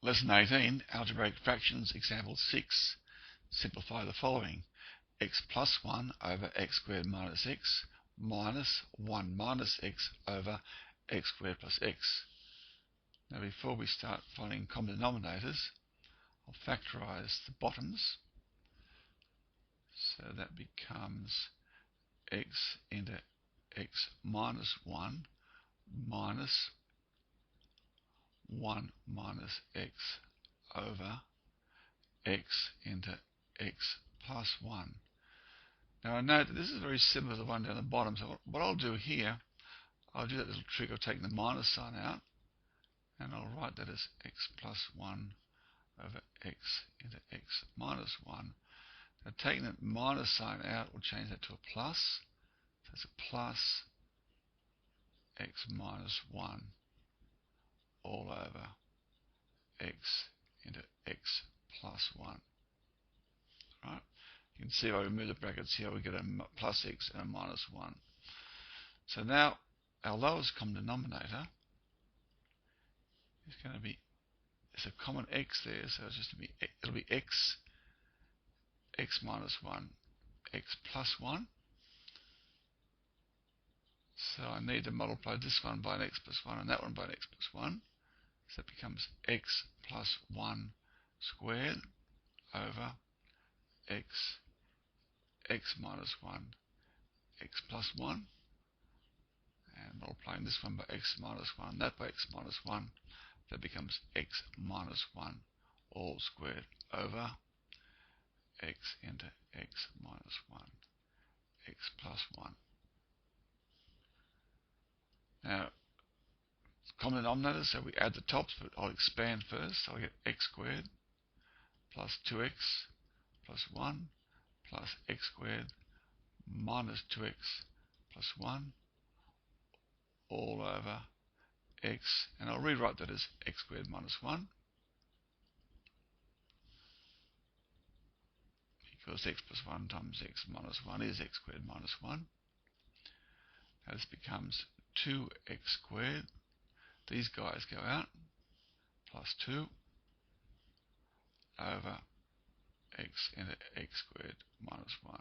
Lesson 18, Algebraic Fractions, Example 6. Simplify the following. X plus 1 over x squared minus x minus 1 minus x over x squared plus x. Now before we start finding common denominators, I'll factorise the bottoms. So that becomes x into x minus 1 minus 1 minus x over x into x plus 1. Now I note that this is very similar to the one down the bottom, so what I'll do here, I'll do that little trick of taking the minus sign out, and I'll write that as x plus 1 over x into x minus 1. Now taking that minus sign out, we'll change that to a plus, so it's a plus x minus 1 all over x into x plus 1. Right? You can see if I remove the brackets here, we get a plus x and a minus 1. So now our lowest common denominator is going to be, there's a common x there, so it's just going to be, it'll be x minus 1, x plus 1. So I need to multiply this one by an x plus 1 and that one by an x plus 1. So that becomes x plus 1 squared over x minus 1, x plus 1. And multiplying this one by x minus 1 and that by x minus 1, that becomes x minus 1 all squared over x into x minus 1, x plus 1. Now, common denominator, so we add the tops, but I'll expand first. So I get x squared plus 2x plus 1 plus x squared minus 2x plus 1 all over x, and I'll rewrite that as x squared minus 1 because x plus 1 times x minus 1 is x squared minus 1. Now this becomes 2x squared. These guys go out, plus 2 over x into x squared minus 1.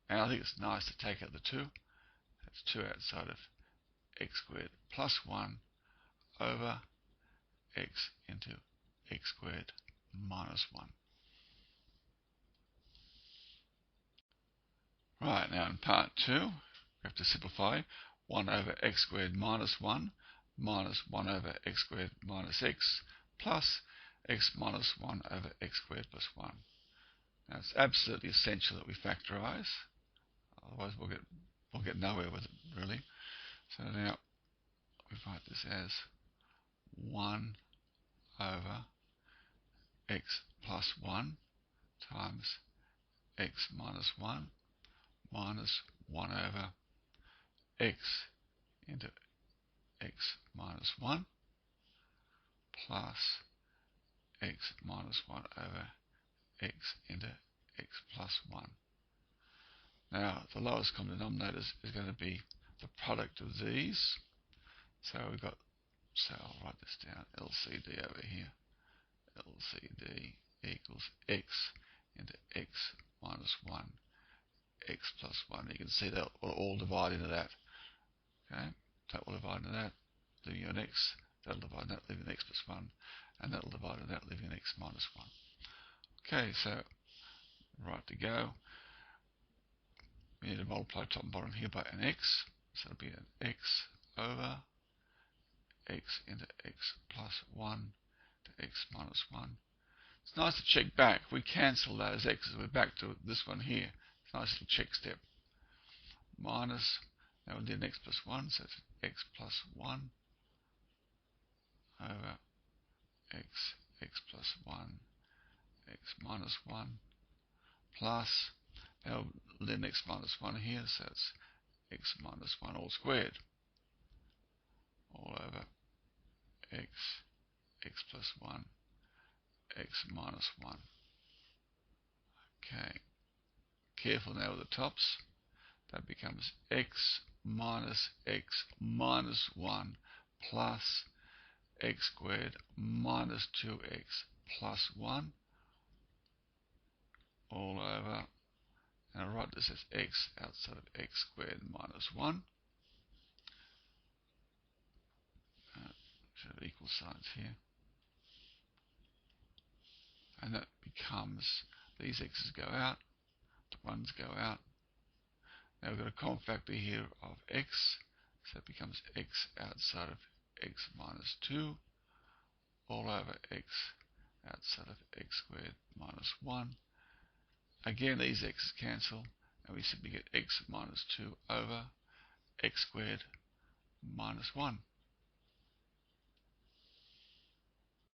And I think it's nice to take out the 2. That's 2 outside of x squared plus 1 over x into x squared minus 1. Right, now in part 2, we have to simplify 1 over x squared minus 1 minus 1 over x squared minus x plus x minus 1 over x squared plus 1. Now it's absolutely essential that we factorise, otherwise we'll get nowhere with it really. So now we write this as 1 over x plus 1 times x minus 1 minus 1 over x into x minus 1 plus x minus 1 over x into x plus 1. Now the lowest common denominator is going to be the product of these. So I'll write this down, LCD over here. LCD equals x into x minus 1, x plus 1. You can see that will all divide into that. Okay, that will divide into that, leaving you an x. That'll divide into that, leaving an x plus 1. And that'll divide into that, leaving an x minus 1. Okay, so right to go. We need to multiply top and bottom here by an x. So it'll be an x over x into x plus 1 to x minus 1. It's nice to check back. We cancel that as x, so we're back to this one here. It's a nice little check step. Minus, now we'll do an x plus 1, so it's x plus 1 over x plus 1, x minus 1, plus, now we'll do an x minus 1 here, so it's x minus 1 all squared, all over x plus 1, x minus 1. Okay, careful now with the tops. That becomes x minus 1 plus x squared minus 2x plus 1 all over, and I write this as x outside of x squared minus 1. Should have equal signs here. And that becomes, these x's go out, the 1's go out. Now we've got a common factor here of x, so it becomes x outside of x minus 2 all over x outside of x squared minus 1. Again, these x's cancel, and we simply get x minus 2 over x squared minus 1.